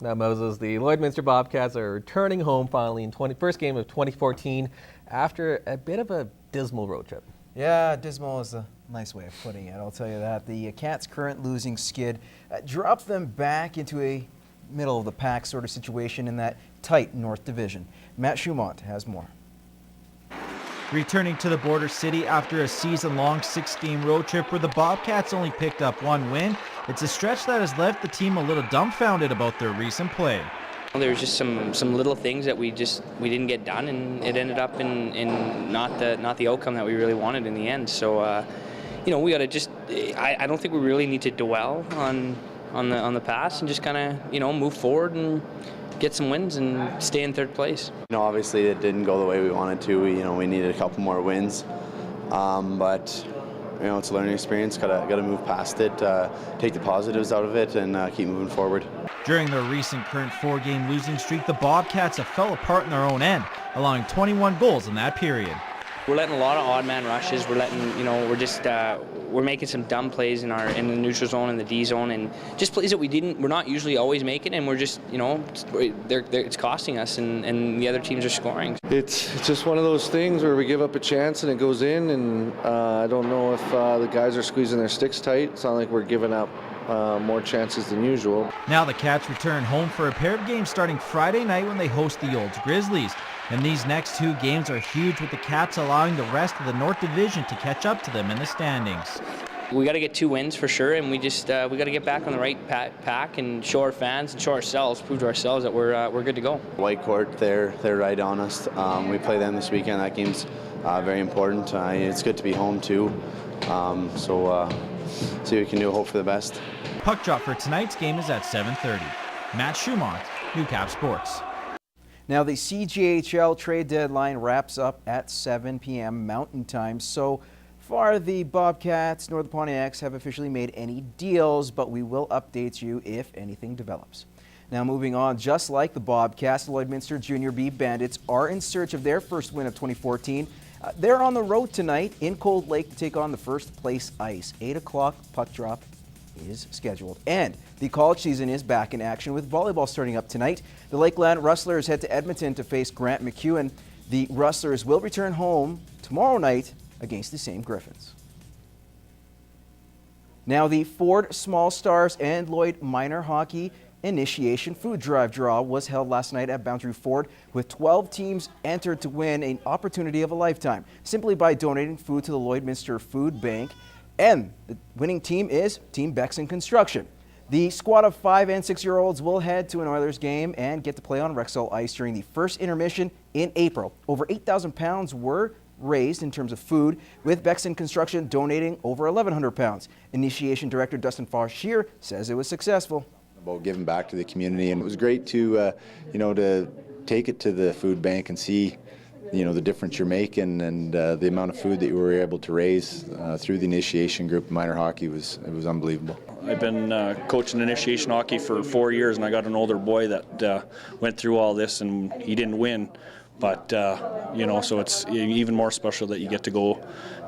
Now, Moses, the Lloydminster Bobcats are returning home finally in first game of 2014 after a bit of a dismal road trip. Yeah, dismal is a nice way of putting it, I'll tell you that. The Cats' current losing skid dropped them back into a middle of the pack sort of situation in that tight North Division. Matt Schumont has more. Returning to the border city after a season-long 6-game road trip where the Bobcats only picked up one win, it's a stretch that has left the team a little dumbfounded about their recent play. There was just some little things that we didn't get done, and it ended up in not the outcome that we really wanted in the end. So, we got to just. I don't think we really need to dwell on the past and just kind of move forward and get some wins and stay in third place. Obviously it didn't go the way we wanted to. We needed a couple more wins, but it's a learning experience. Got to move past it, take the positives out of it, and keep moving forward. During their recent current 4-game losing streak, the Bobcats have fell apart in their own end, allowing 21 goals in that period. We're letting a lot of odd man rushes. We're letting, we're making some dumb plays in the neutral zone and the D zone, and just plays that we're not usually always making, and we're just, it's costing us, and the other teams are scoring. It's just one of those things where we give up a chance and it goes in, and I don't know if the guys are squeezing their sticks tight. It's not like we're giving up more chances than usual. Now the Cats return home for a pair of games starting Friday night when they host the Olds Grizzlies. And these next 2 games are huge, with the Cats allowing the rest of the North Division to catch up to them in the standings. We got to get 2 wins for sure, and we got to get back on the right pack and show our fans and show ourselves, prove to ourselves that we're good to go. Whitecourt, they're right on us. We play them this weekend. That game's very important. It's good to be home too. So see what we can do. Hope for the best. Puck drop for tonight's game is at 7:30. Matt Schumont, Newcap Sports. Now the CKSA trade deadline wraps up at 7 p.m. Mountain Time. So far, the Bobcats nor the Pontiacs have officially made any deals, but we will update you if anything develops. Now moving on, just like the Bobcats, the Lloydminster Junior B Bandits are in search of their first win of 2014. They're on the road tonight in Cold Lake to take on the first place Ice. 8 o'clock puck drop is scheduled. And the college season is back in action with volleyball starting up tonight. The Lakeland Rustlers head to Edmonton to face Grant McEwen. The Rustlers will return home tomorrow night against the same Griffins. Now the Ford Small Stars and Lloyd Minor Hockey Initiation Food Drive Draw was held last night at Boundary Ford, with 12 teams entered to win an opportunity of a lifetime simply by donating food to the Lloydminster Food Bank. And the winning team is Team Bexon Construction. The squad of 5- and 6-year-olds will head to an Oilers game and get to play on Rexall ice during the first intermission in April. Over 8,000 pounds were raised in terms of food, with Bexon Construction donating over 1,100 pounds. Initiation Director Dustin Fauchier says it was successful. About giving back to the community, and it was great to to take it to the food bank and see the difference you're making, and the amount of food that you were able to raise through the initiation group in minor hockey was unbelievable. I've been coaching initiation hockey for 4 years, and I got an older boy that went through all this, and he didn't win, but so it's even more special that you get to go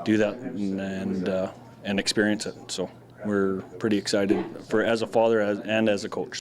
do that and experience it. So we're pretty excited as a father and as a coach.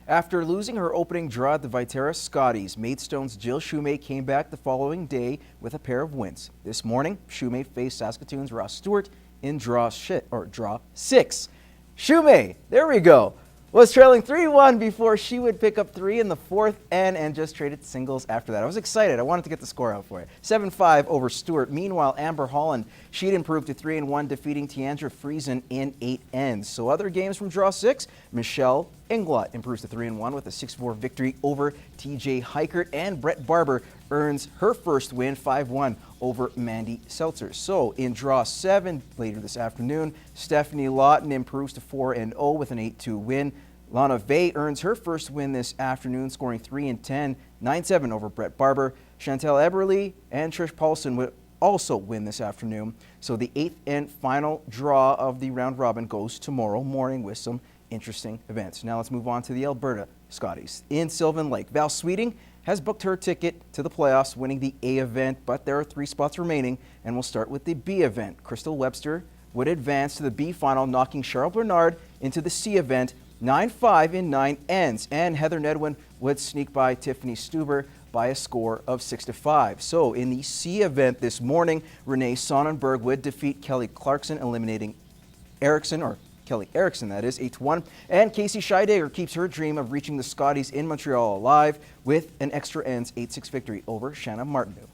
After losing her opening draw at the Viterra Scotties, Maidstone's Jill Shumay came back the following day with a pair of wins. This morning, Shumay faced Saskatoon's Ross Stewart in draw 6. Shumay, there we go, was trailing 3-1 before she would pick up 3 in the 4th and just traded singles after that. I was excited. I wanted to get the score out for you. 7-5 over Stewart. Meanwhile, Amber Holland, she'd improved to 3-1, defeating Tiandra Friesen in 8 ends. So other games from draw 6, Michelle Englot improves to 3-1 with a 6-4 victory over TJ Heikert, and Brett Barber earns her first win 5-1 over Mandy Seltzer. So in draw 7 later this afternoon, Stephanie Lawton improves to 4-0 with an 8-2 win. Lana Vey earns her first win this afternoon, scoring 3-10, 9-7 over Brett Barber. Chantel Eberly and Trish Paulson would also win this afternoon. So the 8th and final draw of the round robin goes tomorrow morning with some interesting events. Now let's move on to the Alberta Scotties. In Sylvan Lake, Val Sweeting has booked her ticket to the playoffs, winning the A event, but there are 3 spots remaining, and we'll start with the B event. Crystal Webster would advance to the B final, knocking Charles Bernard into the C event 9-5 in 9 ends, and Heather Nedwin would sneak by Tiffany Stuber by a score of 6-5. So in the C event this morning, Renee Sonnenberg would defeat Kelly Clarkson, eliminating Kelly Erickson, that is, 8-1. And Casey Scheidegger keeps her dream of reaching the Scotties in Montreal alive with an extra ends 8-6 victory over Shanna Martineau.